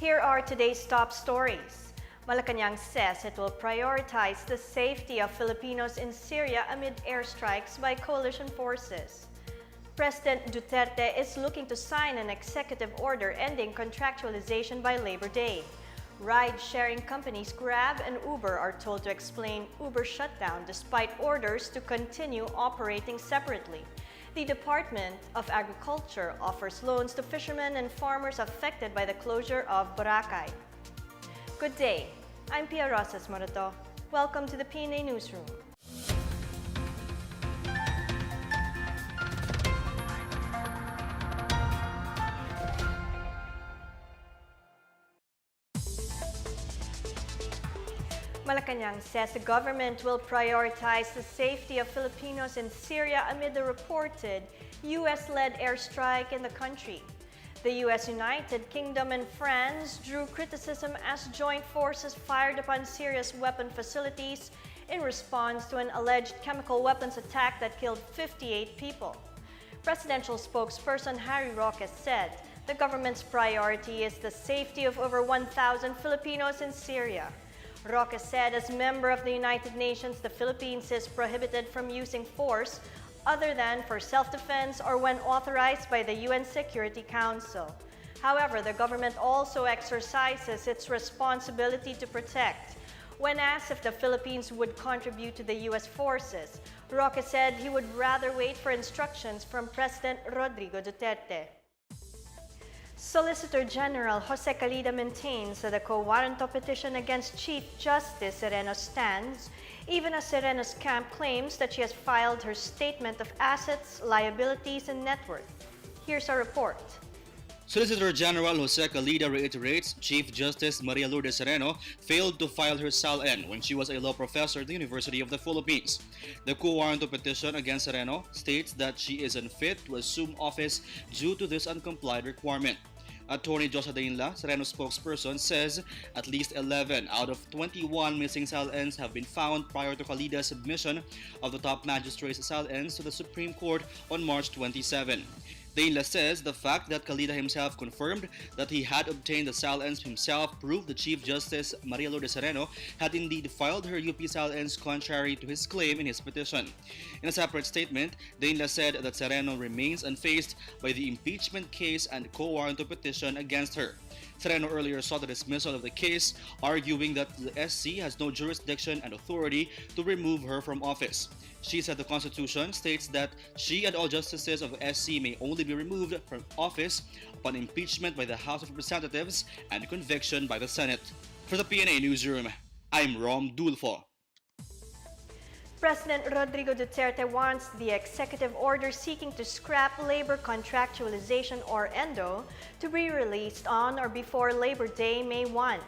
Here are today's top stories. Malacanang says it will prioritize the safety of Filipinos in Syria amid airstrikes by coalition forces. President Duterte is looking to sign an executive order ending contractualization by Labor Day. Ride-sharing companies Grab and Uber are told to explain Uber's shutdown despite orders to continue operating separately. The Department of Agriculture offers loans to fishermen and farmers affected by the closure of Boracay. Good day, I'm Pia Rosas Morato. Welcome to the PNA Newsroom. Malacanang says the government will prioritize the safety of Filipinos in Syria amid the reported U.S.-led airstrike in the country. The U.S., United Kingdom, and France drew criticism as joint forces fired upon Syria's weapon facilities in response to an alleged chemical weapons attack that killed 58 people. Presidential spokesperson Harry Roque said the government's priority is the safety of over 1,000 Filipinos in Syria. Roque said as member of the United Nations, the Philippines is prohibited from using force other than for self-defense or when authorized by the UN Security Council. However, the government also exercises its responsibility to protect. When asked if the Philippines would contribute to the U.S. forces, Roque said he would rather wait for instructions from President Rodrigo Duterte. Solicitor General Jose Calida maintains that the quo warranto petition against Chief Justice Sereno stands, even as Sereno's camp claims that she has filed her statement of assets, liabilities, and net worth. Here's our report. Solicitor General Jose Calida reiterates Chief Justice Maria Lourdes Sereno failed to file her SAL-N when she was a law professor at the University of the Philippines. The quo warranto petition against Sereno states that she is unfit to assume office due to this uncomplied requirement. Attorney Josa Dainla, Sereno's spokesperson, says at least 11 out of 21 missing SAL-Ns have been found prior to Calida's submission of the top magistrate's SAL-Ns to the Supreme Court on March 27. Dainla says the fact that Calida himself confirmed that he had obtained the SAL-Ns himself proved the Chief Justice Maria Lourdes Sereno had indeed filed her UP SAL-Ns contrary to his claim in his petition. In a separate statement, Dainla said that Sereno remains unfazed by the impeachment case and quo warranto petition against her. Sereno earlier sought the dismissal of the case, arguing that the SC has no jurisdiction and authority to remove her from office. She said the Constitution states that she and all justices of SC may only be removed from office upon impeachment by the House of Representatives and conviction by the Senate. For the PNA Newsroom, I'm Rom Dulfo. President Rodrigo Duterte wants the executive order seeking to scrap labor contractualization or ENDO to be released on or before Labor Day, May 1.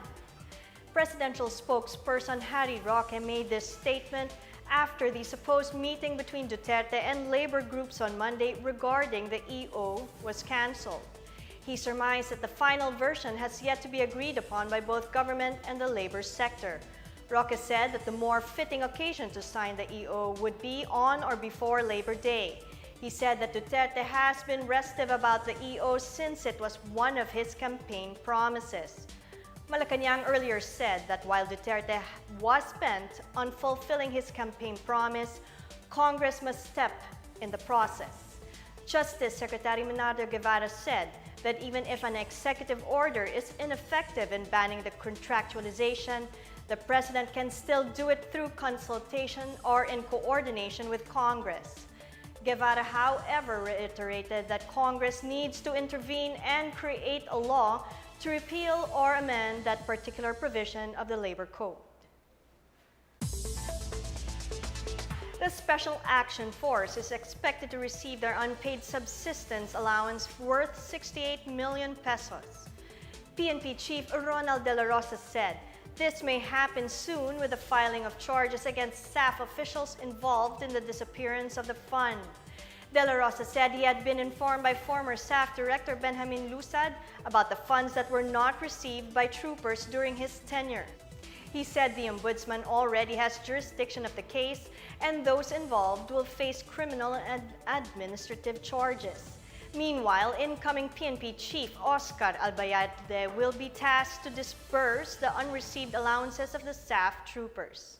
Presidential spokesperson Harry Roque made this statement after the supposed meeting between Duterte and labor groups on Monday regarding the EO was canceled. He surmised that the final version has yet to be agreed upon by both government and the labor sector. Roque said that the more fitting occasion to sign the EO would be on or before Labor Day. He said that Duterte has been restive about the EO since it was one of his campaign promises. Malacanang earlier said that while Duterte was bent on fulfilling his campaign promise, Congress must step in the process. Justice Secretary Menardo Guevara said that even if an executive order is ineffective in banning the contractualization, the President can still do it through consultation or in coordination with Congress. Guevara, however, reiterated that Congress needs to intervene and create a law to repeal or amend that particular provision of the Labor Code. The Special Action Force is expected to receive their unpaid subsistence allowance worth 68 million pesos. PNP Chief Ronald De La Rosa said this may happen soon with the filing of charges against staff officials involved in the disappearance of the fund. De La Rosa said he had been informed by former SAF Director Benjamin Lusad about the funds that were not received by troopers during his tenure. He said the Ombudsman already has jurisdiction of the case and those involved will face criminal and administrative charges. Meanwhile, incoming PNP Chief Oscar Albayade will be tasked to disburse the unreceived allowances of the staff troopers.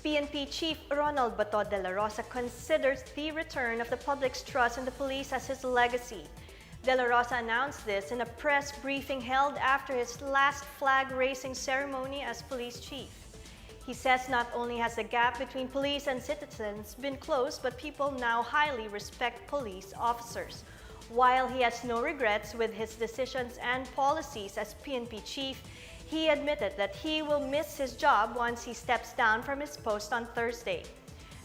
PNP Chief Ronald Bato de la Rosa considers the return of the public's trust in the police as his legacy. De la Rosa announced this in a press briefing held after his last flag-raising ceremony as police chief. He says not only has the gap between police and citizens been closed, but people now highly respect police officers. While he has no regrets with his decisions and policies as PNP chief, he admitted that he will miss his job once he steps down from his post on Thursday.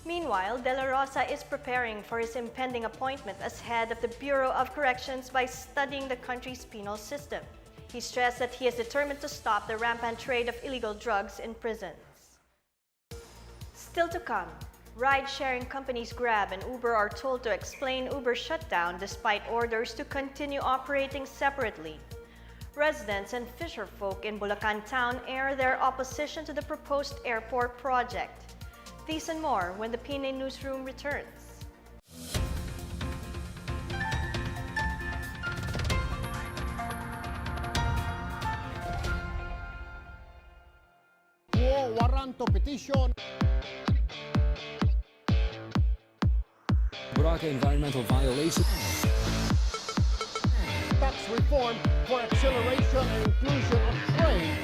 Meanwhile, De La Rosa is preparing for his impending appointment as head of the Bureau of Corrections by studying the country's penal system. He stressed that he is determined to stop the rampant trade of illegal drugs in prisons. Still to come, ride-sharing companies Grab and Uber are told to explain Uber's shutdown despite orders to continue operating separately. Residents and fisherfolk in Bulacan town air their opposition to the proposed airport project. These and more when the PNA Newsroom returns. Waranto petition. Boracay environmental violation. Tax reform for acceleration and inclusion of trade.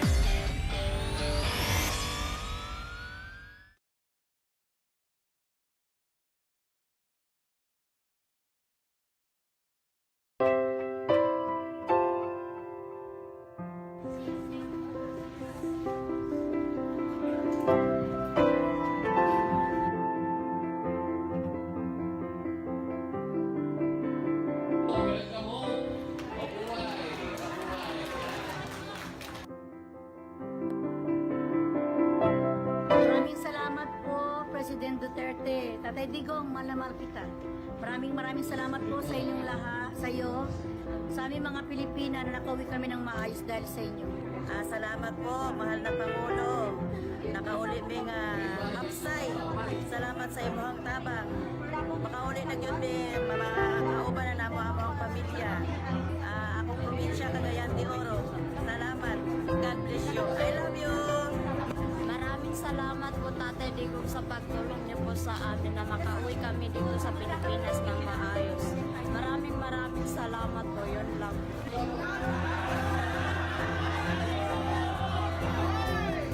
Maraming salamat po, President Duterte. Tatay Digong, mahal kita. Maraming salamat po sa inyong lahat, sa iyo, sa aming mga Pilipina na nakauwi kami ng maayos dahil sa inyo. Salamat po, mahal na Pangulo. Nakauli ming hapsay. Salamat sa imong tabang. Makauli na yun din, mga kauban na namo ang pamilya. Akong probinsya, Cagayan de Oro. Salamat. God bless you. I love you. Maraming salamat po, Tatay Digong, sa pagtulong niyo po sa amin na makauwi kami dito sa Pilipinas ng maayos. Maraming salamat po, yun lang.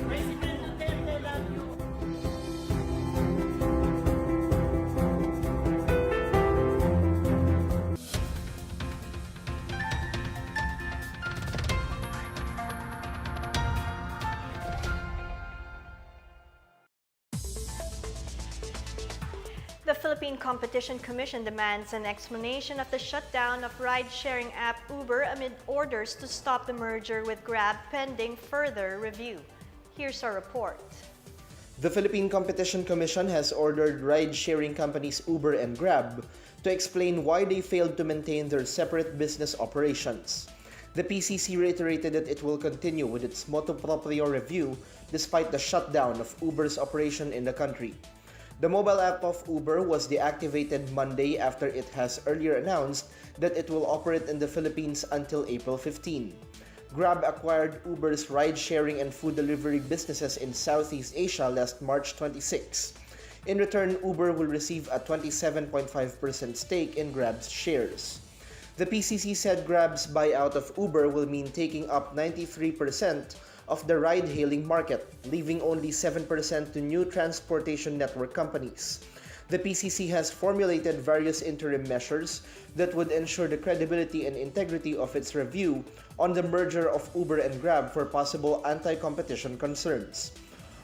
President Duterte, love you. The Philippine Competition Commission demands an explanation of the shutdown of ride-sharing app Uber amid orders to stop the merger with Grab pending further review. Here's our report. The Philippine Competition Commission has ordered ride-sharing companies Uber and Grab to explain why they failed to maintain their separate business operations. The PCC reiterated that it will continue with its motu proprio review despite the shutdown of Uber's operation in the country. The mobile app of Uber was deactivated Monday after it has earlier announced that it will operate in the Philippines until April 15. Grab acquired Uber's ride-sharing and food delivery businesses in Southeast Asia last March 26. In return, Uber will receive a 27.5% stake in Grab's shares. The PCC said Grab's buyout of Uber will mean taking up 93% of the ride-hailing market, leaving only 7% to new transportation network companies. The PCC has formulated various interim measures that would ensure the credibility and integrity of its review on the merger of Uber and Grab for possible anti-competition concerns.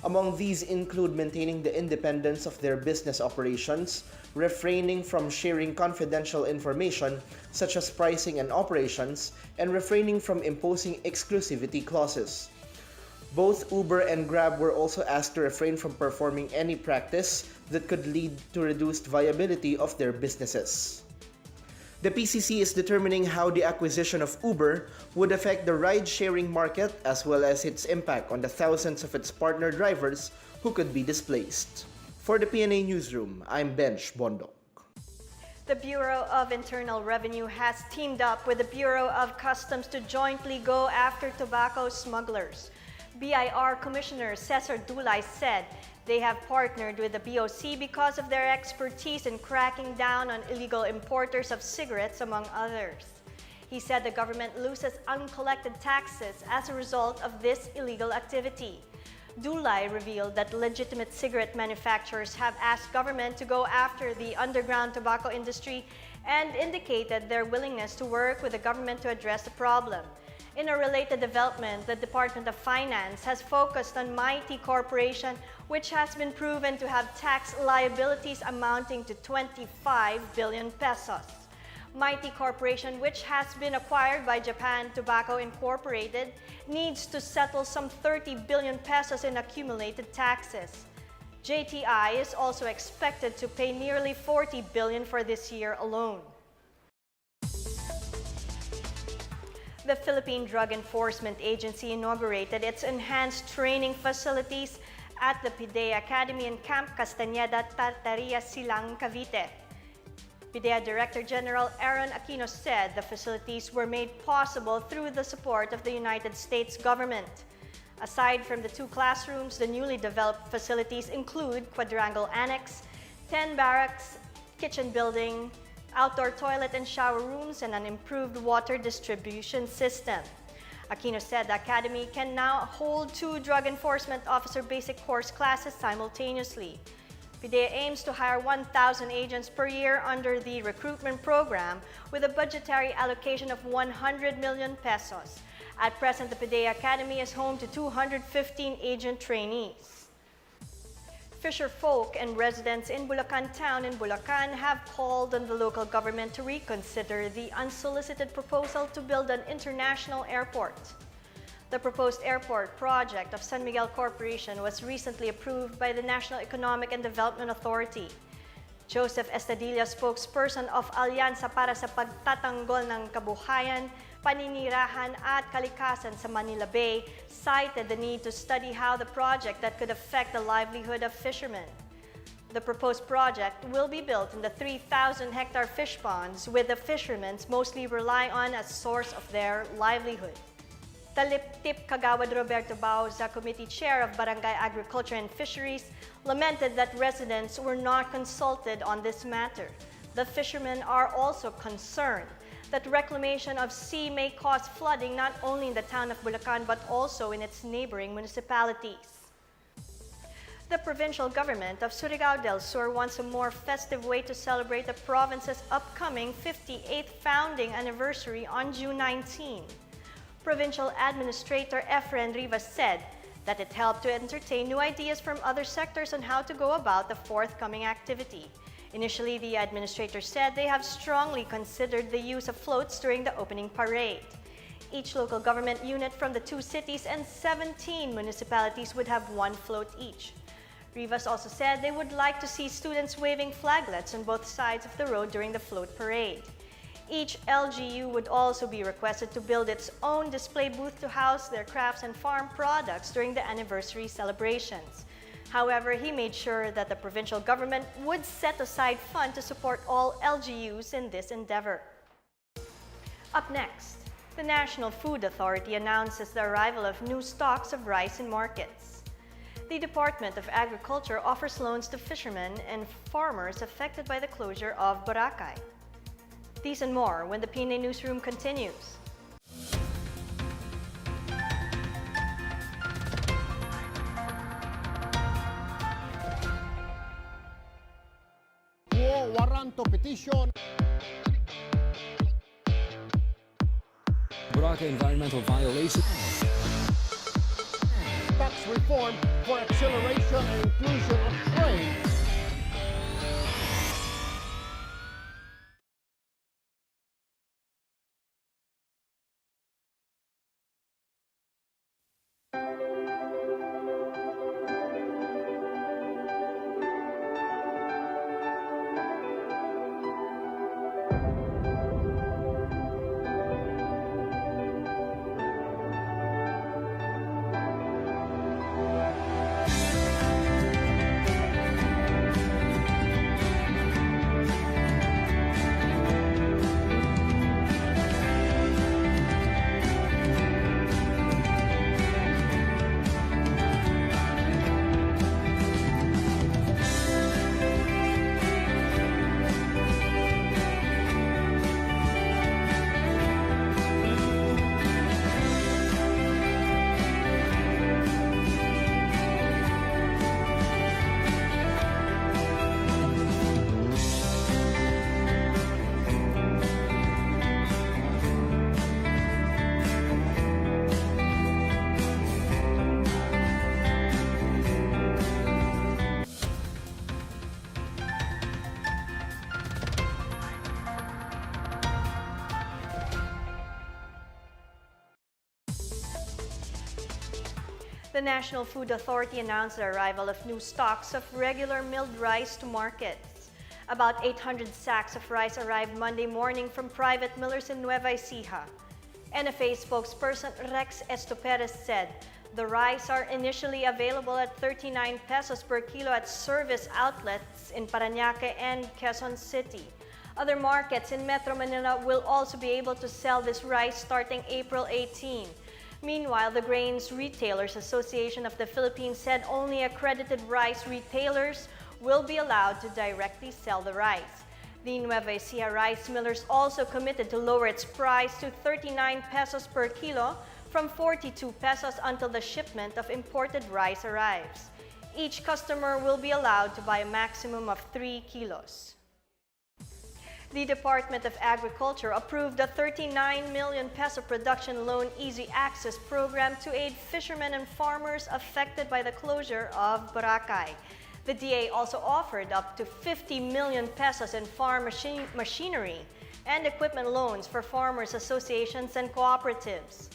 Among these include maintaining the independence of their business operations, refraining from sharing confidential information such as pricing and operations, and refraining from imposing exclusivity clauses. Both Uber and Grab were also asked to refrain from performing any practice that could lead to reduced viability of their businesses. The PCC is determining how the acquisition of Uber would affect the ride-sharing market as well as its impact on the thousands of its partner drivers who could be displaced. For the PNA Newsroom, I'm Bench Bondok. The Bureau of Internal Revenue has teamed up with the Bureau of Customs to jointly go after tobacco smugglers. BIR Commissioner Cesar Dulay said they have partnered with the BOC because of their expertise in cracking down on illegal importers of cigarettes, among others. He said the government loses uncollected taxes as a result of this illegal activity. Dulay revealed that legitimate cigarette manufacturers have asked government to go after the underground tobacco industry and indicated their willingness to work with the government to address the problem. In a related development, the Department of Finance has focused on Mighty Corporation, which has been proven to have tax liabilities amounting to 25 billion pesos. Mighty Corporation, which has been acquired by Japan Tobacco Incorporated, needs to settle some 30 billion pesos in accumulated taxes. JTI is also expected to pay nearly 40 billion for this year alone. The Philippine Drug Enforcement Agency inaugurated its enhanced training facilities at the PNA Academy in Camp Castañeda, Tartaria, Silang, Cavite. PDEA Director General Aaron Aquino said the facilities were made possible through the support of the United States government. Aside from the 2 classrooms, the newly developed facilities include quadrangle annex, 10 barracks, kitchen building, outdoor toilet and shower rooms, and an improved water distribution system. Aquino said the Academy can now hold 2 drug enforcement officer basic course classes simultaneously. PDEA aims to hire 1,000 agents per year under the recruitment program with a budgetary allocation of 100 million pesos. At present, the PDEA Academy is home to 215 agent trainees. Fisher folk and residents in Bulacan Town in Bulacan have called on the local government to reconsider the unsolicited proposal to build an international airport. The proposed airport project of San Miguel Corporation was recently approved by the National Economic and Development Authority. Joseph Estadilla, spokesperson of Alyansa para sa Pagtatanggol ng Kabuhayan, Paninirahan at Kalikasan sa Manila Bay, cited the need to study how the project that could affect the livelihood of fishermen. The proposed project will be built in the 3,000-hectare fish ponds, with the fishermen mostly rely on as source of their livelihood. Taliptip Kagawad Roberto Bauza, Committee Chair of Barangay Agriculture and Fisheries, lamented that residents were not consulted on this matter. The fishermen are also concerned that reclamation of sea may cause flooding not only in the town of Bulacan but also in its neighboring municipalities. The provincial government of Surigao del Sur wants a more festive way to celebrate the province's upcoming 58th founding anniversary on June 19. Provincial Administrator Efren Rivas said that it helped to entertain new ideas from other sectors on how to go about the forthcoming activity. Initially, the administrator said they have strongly considered the use of floats during the opening parade. Each local government unit from the 2 cities and 17 municipalities would have 1 float each. Rivas also said they would like to see students waving flaglets on both sides of the road during the float parade. Each LGU would also be requested to build its own display booth to house their crafts and farm products during the anniversary celebrations. However, he made sure that the provincial government would set aside funds to support all LGUs in this endeavor. Up next, the National Food Authority announces the arrival of new stocks of rice in markets. The Department of Agriculture offers loans to fishermen and farmers affected by the closure of Boracay. These and more when the PNA Newsroom continues. Waranto petition. Boracay environmental violation. Tax reform for acceleration and inclusion of trade. The National Food Authority announced the arrival of new stocks of regular milled rice to markets. About 800 sacks of rice arrived Monday morning from private millers in Nueva Ecija. NFA spokesperson Rex Estoperez said the rice are initially available at 39 pesos per kilo at service outlets in Parañaque and Quezon City. Other markets in Metro Manila will also be able to sell this rice starting April 18. Meanwhile, the Grains Retailers Association of the Philippines said only accredited rice retailers will be allowed to directly sell the rice. The Nueva Ecija rice millers also committed to lower its price to 39 pesos per kilo from 42 pesos until the shipment of imported rice arrives. Each customer will be allowed to buy a maximum of 3 kilos. The Department of Agriculture approved a 39 million peso production loan easy access program to aid fishermen and farmers affected by the closure of Boracay. The DA also offered up to 50 million pesos in farm machinery and equipment loans for farmers associations and cooperatives.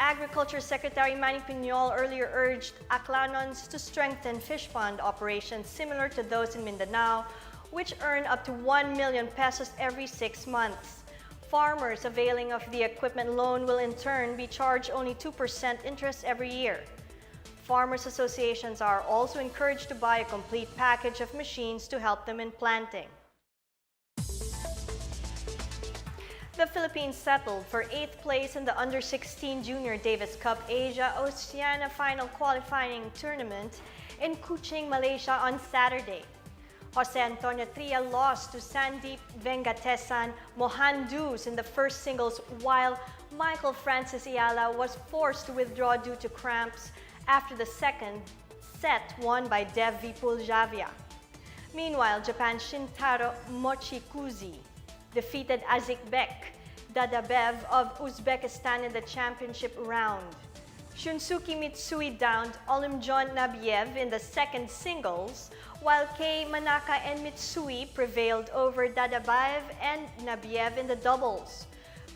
Agriculture Secretary Manny Piñol earlier urged Aclanons to strengthen fish pond operations similar to those in Mindanao, which earn up to 1 million pesos every 6 months. Farmers availing of the equipment loan will in turn be charged only 2% interest every year. Farmers associations are also encouraged to buy a complete package of machines to help them in planting. The Philippines settled for 8th place in the Under-16 Junior Davis Cup Asia Oceania Final Qualifying Tournament in Kuching, Malaysia on Saturday. Jose Antonio Tria lost to Sandeep Vengatesan Mohandus in the first singles, while Michael Francis Ayala was forced to withdraw due to cramps after the second set won by Dev Vipul Javia. Meanwhile, Japan's Shintaro Mochikuzi defeated Azikbek Dadabev of Uzbekistan in the championship round. Shunsuke Mitsui downed Olimjon Nabiev in the second singles, while Kei Manaka and Mitsui prevailed over Dadabaev and Nabiev in the doubles.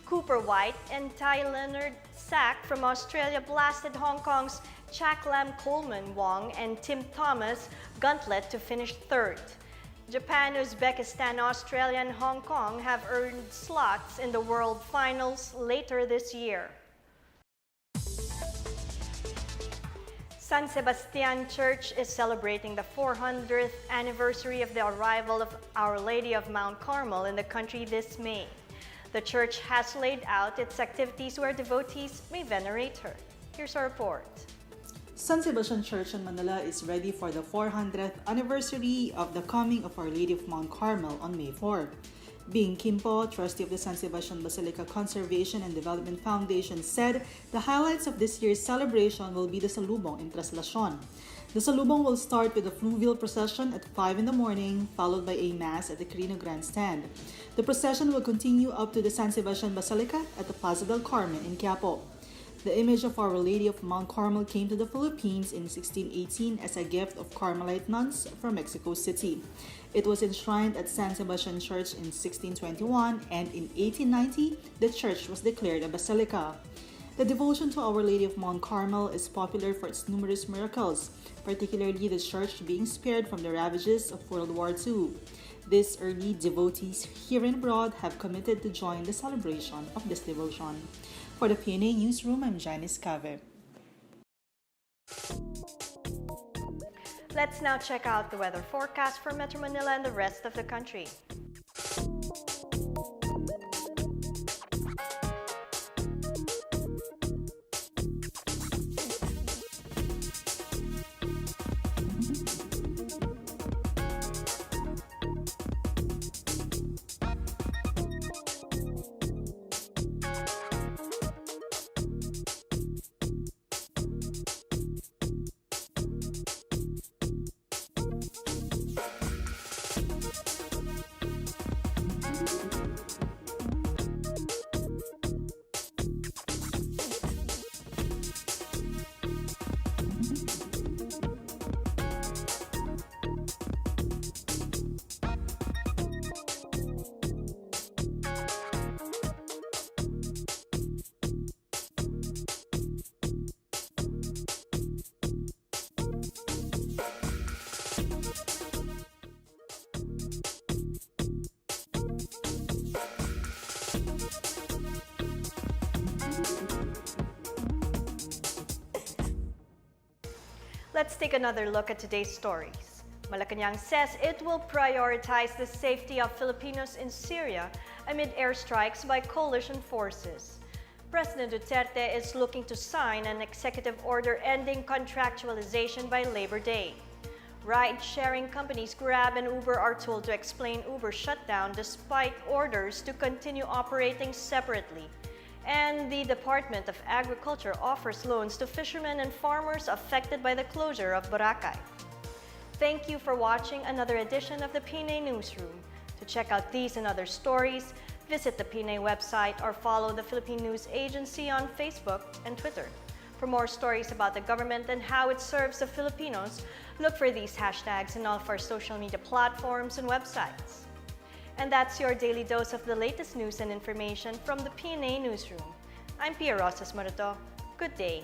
Cooper White and Ty Leonard Sack from Australia blasted Hong Kong's Chaklam Coleman Wong and Tim Thomas Gauntlet to finish third. Japan, Uzbekistan, Australia, and Hong Kong have earned slots in the World Finals later this year. San Sebastian Church is celebrating the 400th anniversary of the arrival of Our Lady of Mount Carmel in the country this May. The church has laid out its activities where devotees may venerate her. Here's our report. San Sebastian Church in Manila is ready for the 400th anniversary of the coming of Our Lady of Mount Carmel on May 4. Bing Kimpo, trustee of the San Sebastian Basilica Conservation and Development Foundation, said the highlights of this year's celebration will be the Salubong in Traslacion. The Salubong will start with a fluvial procession at 5 in the morning, followed by a mass at the Quirino Grandstand. The procession will continue up to the San Sebastian Basilica at the Plaza del Carmen in Quiapo. The image of Our Lady of Mount Carmel came to the Philippines in 1618 as a gift of Carmelite nuns from Mexico City. It was enshrined at San Sebastian Church in 1621, and in 1890, the church was declared a basilica. The devotion to Our Lady of Mount Carmel is popular for its numerous miracles, particularly the church being spared from the ravages of World War II. These early devotees here and abroad have committed to join the celebration of this devotion. For the PNA Newsroom, I'm Janice Cave. Let's now check out the weather forecast for Metro Manila and the rest of the country. Let's take another look at today's stories. Malacanang says it will prioritize the safety of Filipinos in Syria amid airstrikes by coalition forces. President Duterte is looking to sign an executive order ending contractualization by Labor Day. Ride-sharing companies Grab and Uber are told to explain Uber's shutdown despite orders to continue operating separately. And the Department of Agriculture offers loans to fishermen and farmers affected by the closure of Boracay. Thank you for watching another edition of the PNA Newsroom. To check out these and other stories, visit the PNA website or follow the Philippine News Agency on Facebook and Twitter. For more stories about the government and how it serves the Filipinos, look for these hashtags in all of our social media platforms and websites. And that's your daily dose of the latest news and information from the PNA Newsroom. I'm Pia Rosas Morato. Good day.